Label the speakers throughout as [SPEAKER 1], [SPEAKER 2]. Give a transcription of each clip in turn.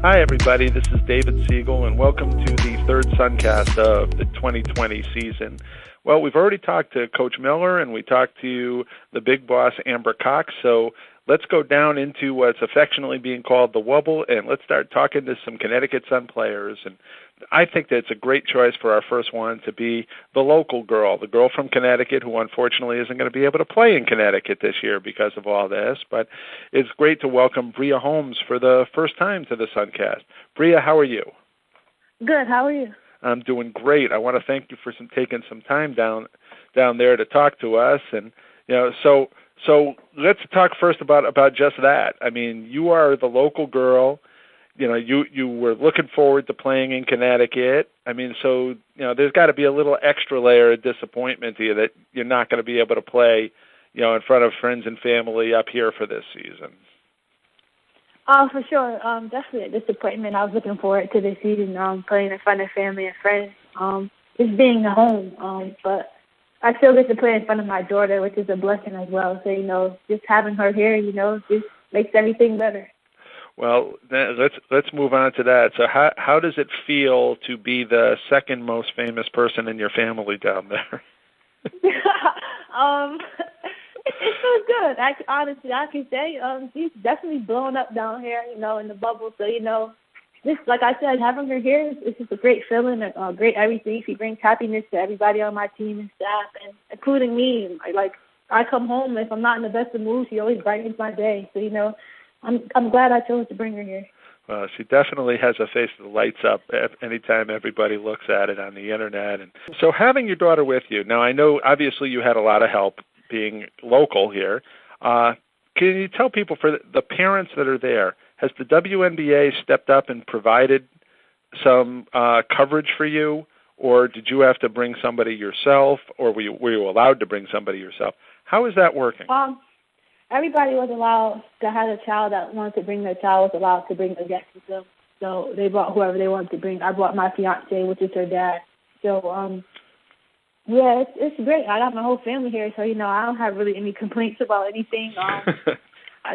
[SPEAKER 1] Hi, everybody. This is David Siegel, and welcome to the third SunCast of the 2020 season. Well, we've already talked to Coach Miller, and we talked to the big boss, Amber Cox, so let's go down into what's affectionately being called the Wubble, and let's start talking to some Connecticut Sun players. And I think that it's a great choice for our first one to be the local girl, the girl from Connecticut who unfortunately isn't going to be able to play in Connecticut this year because of all this. But it's great to welcome Bria Holmes for the first time to the SunCast. Bria, how are you?
[SPEAKER 2] Good. How are you?
[SPEAKER 1] I'm doing great. I want to thank you for taking some time down there to talk to us. And so let's talk first about just that. I mean, you are the local girl. You were looking forward to playing in Connecticut. I mean, so there's got to be a little extra layer of disappointment to you that you're not going to be able to play, in front of friends and family up here for this season.
[SPEAKER 2] Oh, for sure. Definitely a disappointment. I was looking forward to this season, playing in front of family and friends. Just being at home. But I still get to play in front of my daughter, which is a blessing as well. So, just having her here, just makes everything better.
[SPEAKER 1] Well, let's move on to that. So how does it feel to be the second most famous person in your family down there?
[SPEAKER 2] It feels good. Honestly, I can say she's definitely blown up down here, in the bubble. So, just like I said, having her here is just a great feeling, a great everything. She brings happiness to everybody on my team and staff, and including me. Like, I come home, if I'm not in the best of mood, she always brightens my day. So, I'm glad I chose to bring her here.
[SPEAKER 1] Well, she definitely has a face that lights up anytime everybody looks at it on the internet. And so having your daughter with you, now I know obviously you had a lot of help being local here. Can you tell people, for the parents that are there, has the WNBA stepped up and provided some coverage for you, or did you have to bring somebody yourself, or were you allowed to bring somebody yourself? How is that working?
[SPEAKER 2] Everybody was allowed that had a child that wanted to bring their child was allowed to bring a guest with them. So they brought whoever they wanted to bring. I brought my fiance, which is her dad. So, yeah, it's great. I got my whole family here, so, I don't have really any complaints about anything.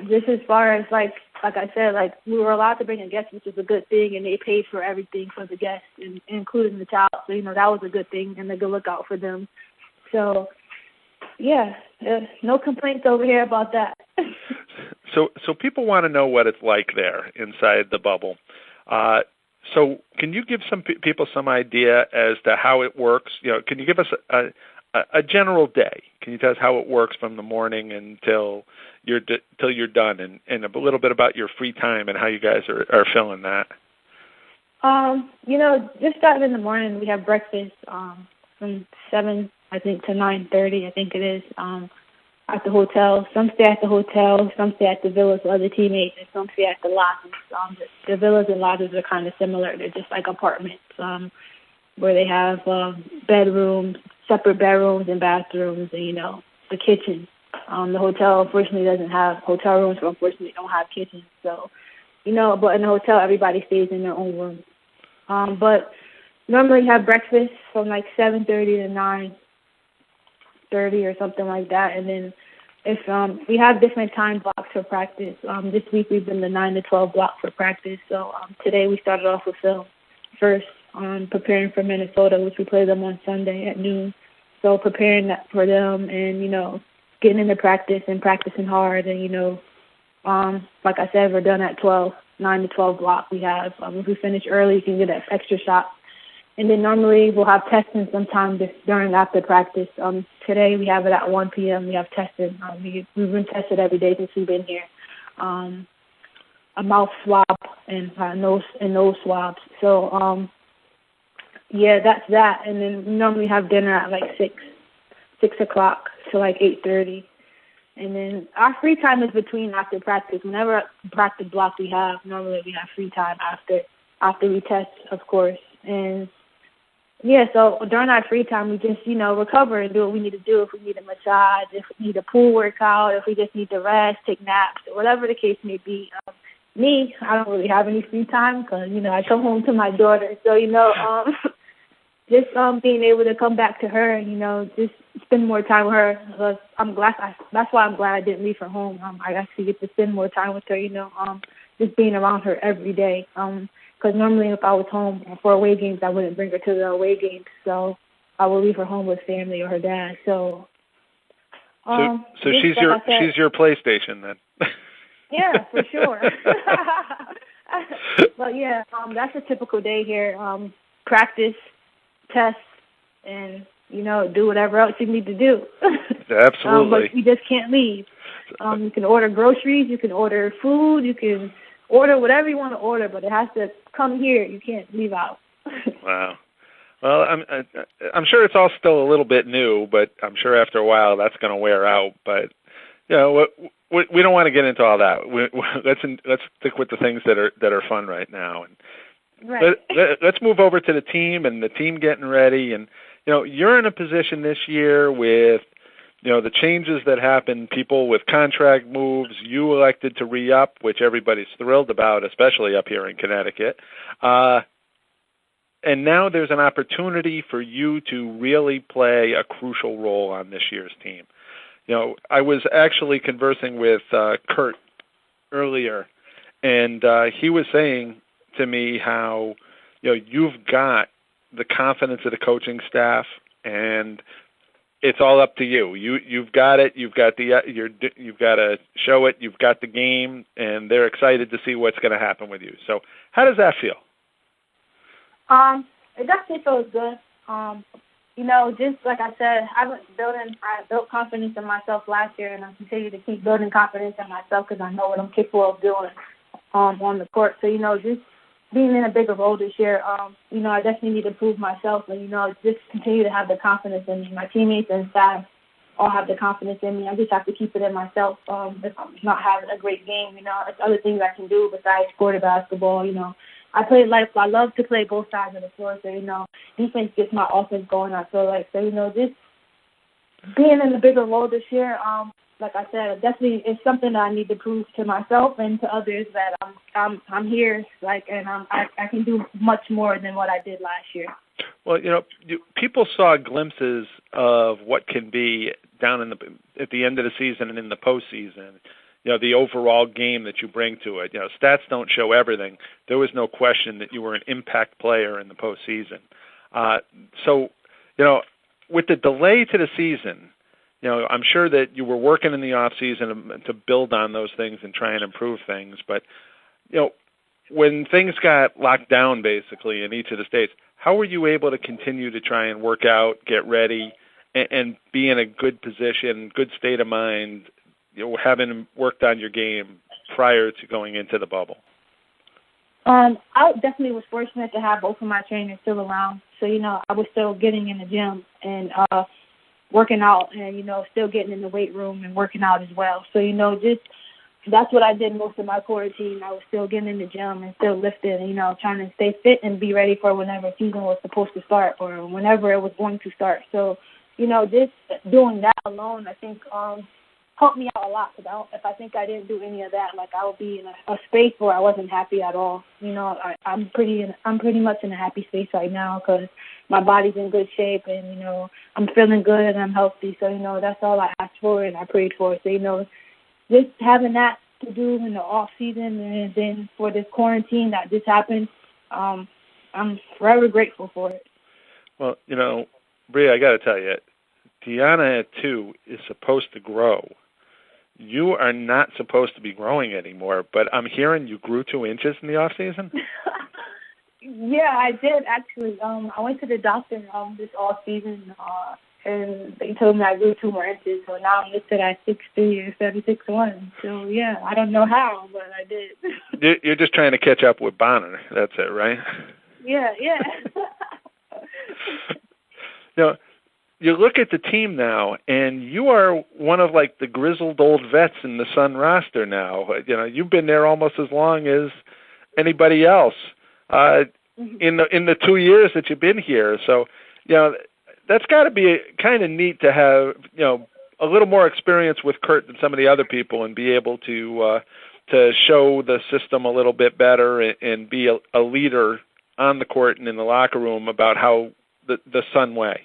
[SPEAKER 2] Just as far as, like I said, we were allowed to bring a guest, which is a good thing, and they paid for everything for the guest, including the child. So, that was a good thing and a good lookout for them. So, yeah, no complaints over here about that.
[SPEAKER 1] So people want to know what it's like there inside the bubble. So can you give some people some idea as to how it works? Can you give us a general day? Can you tell us how it works from the morning until you're done, and a little bit about your free time and how you guys are filling that?
[SPEAKER 2] Just starting in the morning, we have breakfast from 7, I think, to 9:30, I think it is, at the hotel. Some stay at the hotel, some stay at the villas with other teammates, and some stay at the lodges. The villas and lodges are kind of similar. They're just like apartments where they have separate bedrooms and bathrooms, and, the kitchen. The hotel, unfortunately, doesn't have hotel rooms, but unfortunately don't have kitchens. So, but in the hotel, everybody stays in their own room. But normally have breakfast from 7:30 to 9:30 or something like that, and then if we have different time blocks for practice. This week we've been the 9 to 12 block for practice. So today we started off with film first, preparing for Minnesota, which we play them on Sunday at noon. So preparing that for them, and getting into practice and practicing hard, and like I said, we're done at 12, 9 to 12 block. We have if we finish early, you can get an extra shot. And then normally we'll have testing sometime after practice. Today we have it at 1 p.m. We have testing. We've been tested every day since we've been here. A mouth swab and nose swabs. So, yeah, that's that. And then we normally have dinner at 6 o'clock to 8:30. And then our free time is between after practice. Whenever practice block we have, normally we have free time after we test, of course. And yeah, so during our free time, we just, recover and do what we need to do. If we need a massage, if we need a pool workout, if we just need to rest, take naps, whatever the case may be. Me, I don't really have any free time because, I come home to my daughter. So, just being able to come back to her and, just spend more time with her. That's why I'm glad I didn't leave her home. I actually get to spend more time with her, just being around her every day. Because normally if I was home for away games, I wouldn't bring her to the away games. So I would leave her home with family or her dad. So
[SPEAKER 1] she's your PlayStation then.
[SPEAKER 2] Yeah, for sure. But yeah, that's a typical day here. Practice, test, and do whatever else you need to do.
[SPEAKER 1] Absolutely.
[SPEAKER 2] But you just can't leave. You can order groceries, you can order food, you can order whatever you want to order, but it has to come here. You can't leave out.
[SPEAKER 1] Wow. Well, I'm sure it's all still a little bit new, but I'm sure after a while that's going to wear out. But we don't want to get into all that. Let's stick with the things that are fun right now. And
[SPEAKER 2] right.
[SPEAKER 1] Let's move over to the team and the team getting ready. And you're in a position this year with the changes that happened, people with contract moves, you elected to re-up, which everybody's thrilled about, especially up here in Connecticut. And now there's an opportunity for you to really play a crucial role on this year's team. I was actually conversing with Kurt earlier, and he was saying to me how you've got the confidence of the coaching staff, and it's all up to you. You've got it. You've got you've got to show it. You've got the game, and they're excited to see what's going to happen with you. So, how does that feel?
[SPEAKER 2] It definitely feels good. Just like I said, I built confidence in myself last year, and I continue to keep building confidence in myself because I know what I'm capable of doing on the court. So, just being in a bigger role this year, I definitely need to prove myself and, just continue to have the confidence in me. My teammates and staff all have the confidence in me. I just have to keep it in myself. If I'm not having a great game, there's other things I can do besides score the basketball. I love to play both sides of the floor. So, defense gets my offense going, I feel like. So, just being in a bigger role this year, like I said, definitely it's something that I need to prove to myself and to others that I'm here, and I can do much more than what I did last year.
[SPEAKER 1] Well, people saw glimpses of what can be down at the end of the season and in the postseason. The overall game that you bring to it. Stats don't show everything. There was no question that you were an impact player in the postseason. So, with the delay to the season, I'm sure that you were working in the off season to build on those things and try and improve things. But, when things got locked down basically in each of the states, how were you able to continue to try and work out, get ready, and be in a good position, good state of mind, having worked on your game prior to going into the bubble?
[SPEAKER 2] I definitely was fortunate to have both of my trainers still around. So, I was still getting in the gym and working out and, still getting in the weight room and working out as well. So, just that's what I did most of my quarantine. I was still getting in the gym and still lifting, trying to stay fit and be ready for whenever season was supposed to start or whenever it was going to start. So, just doing that alone, I think, helped me out a lot. Because if I think I didn't do any of that, I would be in a space where I wasn't happy at all. I'm pretty much in a happy space right now because my body's in good shape and I'm feeling good and I'm healthy. So that's all I asked for and I prayed for. So just having that to do in the off season and then for this quarantine that just happened, I'm forever grateful for it.
[SPEAKER 1] Well, Bria, I got to tell you, Deanna at 2 is supposed to grow. You are not supposed to be growing anymore, but I'm hearing you grew 2 inches in the off season.
[SPEAKER 2] Yeah, I did actually. I went to the doctor this off season, and they told me I grew 2 more inches. So now I'm listed at 6'3" or 76'1". So yeah, I don't know how, but I did.
[SPEAKER 1] You're just trying to catch up with Bonner. That's it, right?
[SPEAKER 2] Yeah.
[SPEAKER 1] You look at the team now, and you are one of the grizzled old vets in the Sun roster now. You've been there almost as long as anybody else in the 2 years that you've been here. So, that's got to be kind of neat to have a little more experience with Kurt than some of the other people, and be able to show the system a little bit better and be a leader on the court and in the locker room about how the Sun way.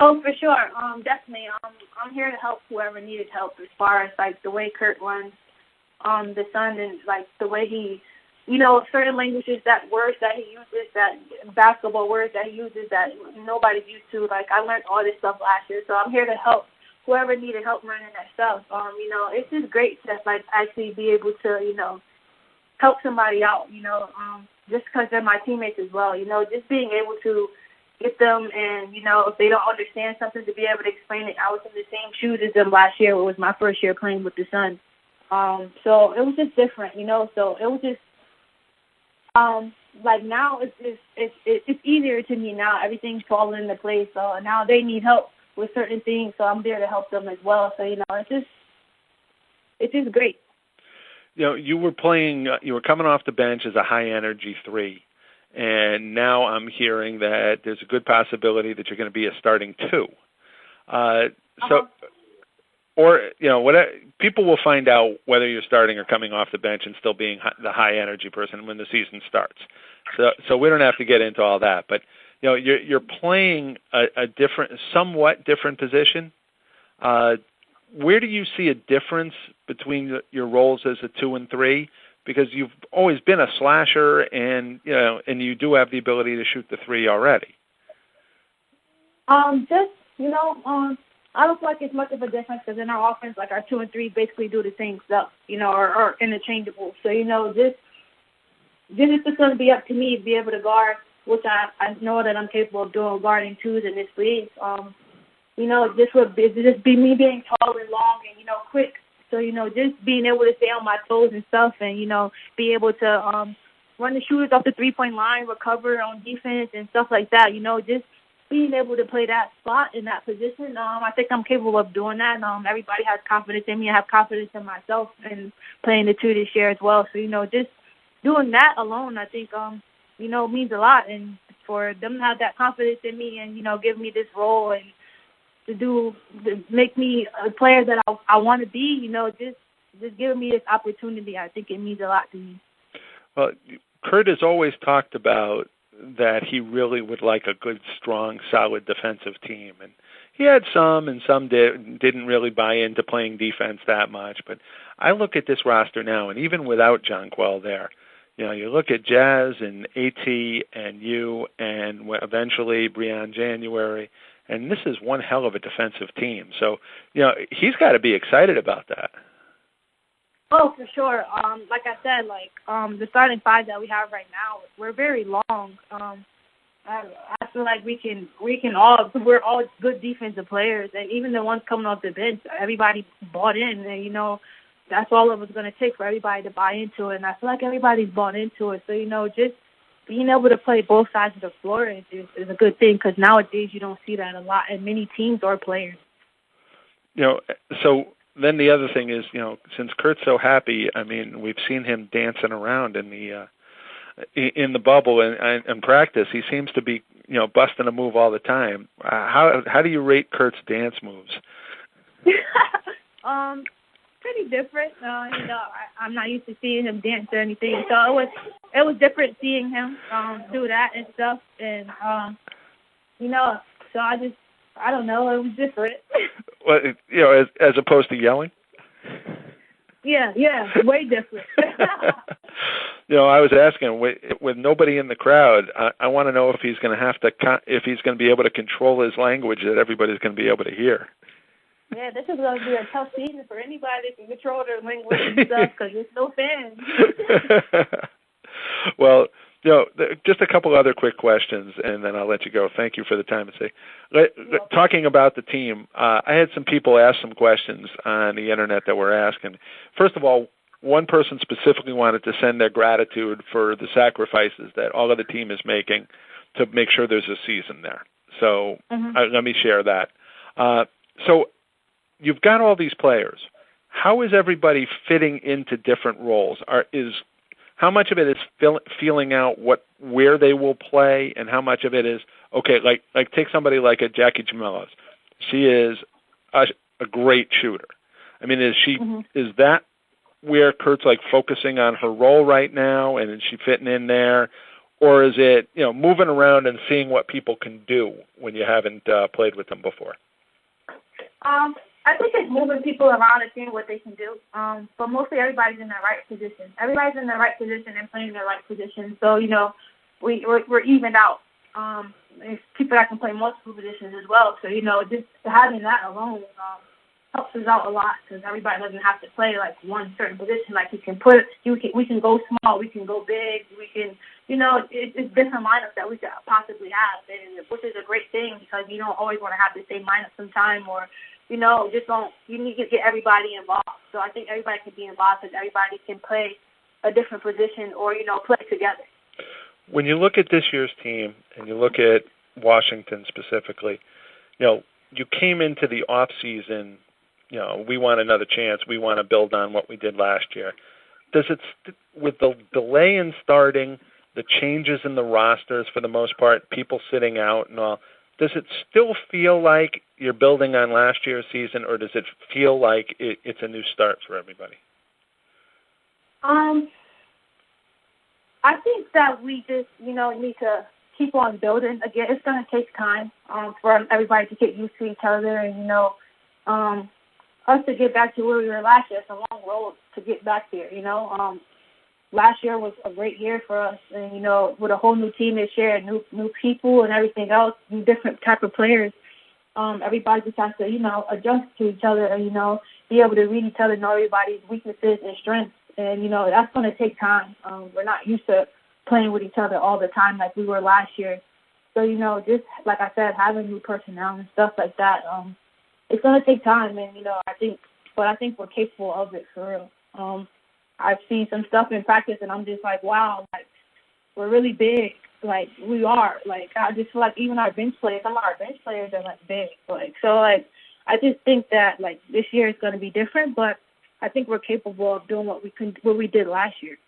[SPEAKER 2] Oh, for sure. Definitely. I'm here to help whoever needed help as far as the way Kurt runs the Sun and like the way he, certain languages, words that he uses, that basketball words that he uses that nobody's used to. Like I learned all this stuff last year, so I'm here to help whoever needed help learning that stuff. It's just great to like actually be able to, help somebody out, just because they're my teammates as well. Just being able to get them and, if they don't understand something, to be able to explain it. I was in the same shoes as them last year. It was my first year playing with the Sun. So it was just different, so it was just, like now it's easier to me now. Everything's falling into place. So now they need help with certain things. So I'm there to help them as well. So, it's just great.
[SPEAKER 1] You were playing, you were coming off the bench as a high-energy 3, and now I'm hearing that there's a good possibility that you're going to be a starting 2. Whatever, people will find out whether you're starting or coming off the bench and still being the high-energy person when the season starts. So we don't have to get into all that, but you're playing a different, somewhat different position. Where do you see a difference between your roles as a 2 and 3? Because you've always been a slasher, and you do have the ability to shoot the 3 already.
[SPEAKER 2] I don't feel like it's much of a difference because in our offense, like our 2 and 3 basically do the same stuff, or interchangeable. So this is just going to be up to me to be able to guard, which I know that I'm capable of doing, guarding 2s in this league. This would just be me being tall and long and, quick. So, just being able to stay on my toes and stuff and, be able to run the shooters off the 3-point line, recover on defense and stuff like that. Just being able to play that spot in that position, I think I'm capable of doing that. Everybody has confidence in me. I have confidence in myself and playing the 2 this year as well. So, just doing that alone, I think, means a lot. And for them to have that confidence in me and, give me this role and to make me a player that I want to be, just giving me this opportunity, I think it means a lot to me.
[SPEAKER 1] Well, Kurt has always talked about that he really would like a good, strong, solid defensive team. And he had some, and some didn't really buy into playing defense that much. But I look at this roster now, and even without Jonquel there, you look at Jazz and AT and you and eventually Brian January, and this is one hell of a defensive team. So, he's got to be excited about that.
[SPEAKER 2] Oh, for sure. Like I said, the starting 5 that we have right now, we're very long. I feel like we're all good defensive players, and even the ones coming off the bench, everybody bought in, and that's all it was going to take for everybody to buy into it. And I feel like everybody's bought into it. So just being able to play both sides of the floor is a good thing, because nowadays you don't see that a lot in many teams or players.
[SPEAKER 1] So then the other thing is, since Kurt's so happy, I mean, we've seen him dancing around in the bubble and practice. He seems to be, busting a move all the time. How do you rate Kurt's dance moves?
[SPEAKER 2] Pretty different. I'm not used to seeing him dance or anything, so it was different seeing him do that and stuff. And so I don't know. It was different.
[SPEAKER 1] Well, as opposed to yelling.
[SPEAKER 2] Yeah, way different.
[SPEAKER 1] I was asking with nobody in the crowd. I want to know if he's going to be able to control his language that everybody's going to be able to hear.
[SPEAKER 2] Yeah, this is going to be a tough season for anybody that can control their language and stuff, because there's no fans.
[SPEAKER 1] Well, just a couple other quick questions, and then I'll let you go. Thank you for the time. Talking about the team, I had some people ask some questions on the internet that were asking. First of all, one person specifically wanted to send their gratitude for the sacrifices that all of the team is making to make sure there's a season there. So let me share that. So you've got all these players. How is everybody fitting into different roles? How much of it is feeling out where they will play, and how much of it is, okay, like take somebody like a Jackie Jamelos. She is a great shooter. I mean, is that where Kurt's focusing on her role right now, and is she fitting in there? Or is it, moving around and seeing what people can do when you haven't played with them before?
[SPEAKER 2] I think it's moving people around and seeing what they can do. But mostly everybody's in the right position. Everybody's in the right position and playing the right position. So, we're evened out. There's people that can play multiple positions as well. So, just having that alone helps us out a lot because everybody doesn't have to play like one certain position. Like we can go small, we can go big, we can, it's different lineups that we could possibly have, and which is a great thing because you don't always want to have the same lineup sometime or, you need to get everybody involved. So I think everybody can be involved because everybody can play a different position or, play together.
[SPEAKER 1] When you look at this year's team and you look at Washington specifically, you came into the offseason, we want another chance. We want to build on what we did last year. Does it, with the delay in starting, the changes in the rosters for the most part, people sitting out and all, does it still feel like you're building on last year's season, or does it feel like it's a new start for everybody?
[SPEAKER 2] I think that we just, need to keep on building. Again, it's going to take time for everybody to get used to each other and, us to get back to where we were last year. It's a long road to get back there, Last year was a great year for us, and with a whole new team this year, new people and everything else, new different type of players. Everybody just has to adjust to each other and be able to read each other, know everybody's weaknesses and strengths, and that's going to take time. We're not used to playing with each other all the time like we were last year. So just like I said, having new personnel and stuff like that, it's going to take time, and I think we're capable of it for real. I've seen some stuff in practice, and I'm just like, wow, like, we're really big. Like, we are. Like, I just feel like even our bench players, some of our bench players are, like, big. Like, so, like, I just think that, like, this year is going to be different, but I think we're capable of doing what we did last year.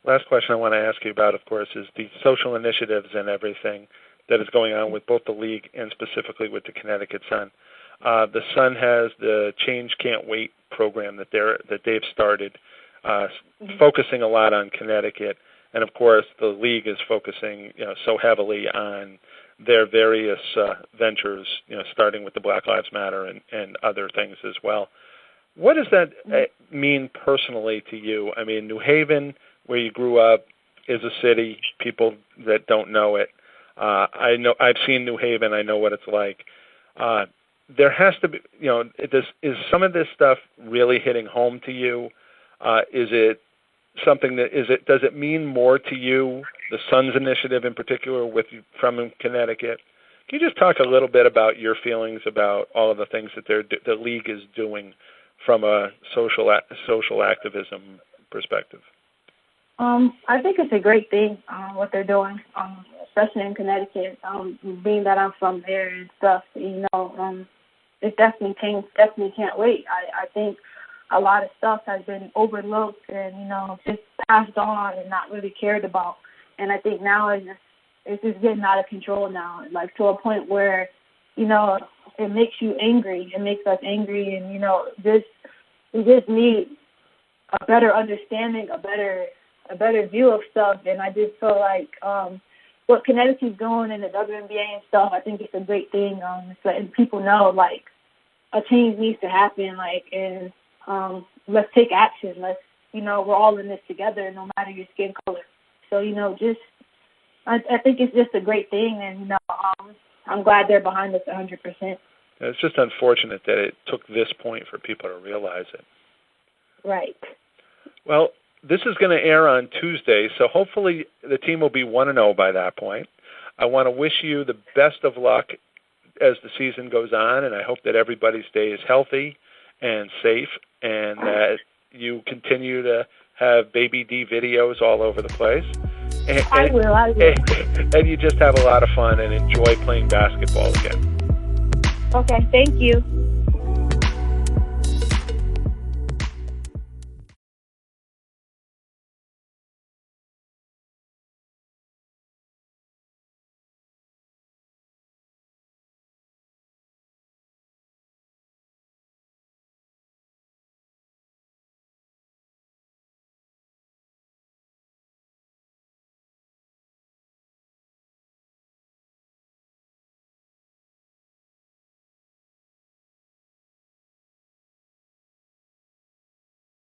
[SPEAKER 1] Last question I want to ask you about, of course, is the social initiatives and everything that is going on with both the league and specifically with the Connecticut Sun. The Sun has the Change Can't Wait program that they've started, focusing a lot on Connecticut, and of course the league is focusing so heavily on their various ventures, starting with the Black Lives Matter and other things as well. What does that mean personally to you? I mean, New Haven, where you grew up, is a city. People that don't know it, I've seen New Haven. I know what it's like. There has to be, is some of this stuff really hitting home to you? Is it something does it mean more to you, the Suns initiative in particular from Connecticut? Can you just talk a little bit about your feelings about all of the things that the league is doing from a social activism perspective?
[SPEAKER 2] I think it's a great thing, what they're doing, especially in Connecticut, being that I'm from there and stuff, it definitely can't wait. I think a lot of stuff has been overlooked and, just passed on and not really cared about. And I think now it's just getting out of control now, like to a point where, it makes you angry. It makes us angry and, we just need a better understanding, a better view of stuff. And I just feel like what Connecticut's doing in the WNBA and stuff, I think it's a great thing. It's letting people know, like, a change needs to happen, like, and let's take action. Let's, we're all in this together, no matter your skin color. So, I think it's just a great thing, and, I'm glad they're behind us 100%.
[SPEAKER 1] It's just unfortunate that it took this point for people to realize it.
[SPEAKER 2] Right.
[SPEAKER 1] Well, this is going to air on Tuesday, so hopefully the team will be 1-0 by that point. I want to wish you the best of luck as the season goes on, and I hope that everybody stays healthy and safe and that you continue to have Baby D videos all over the place.
[SPEAKER 2] I will.
[SPEAKER 1] And you just have a lot of fun and enjoy playing basketball again.
[SPEAKER 2] Okay, thank you.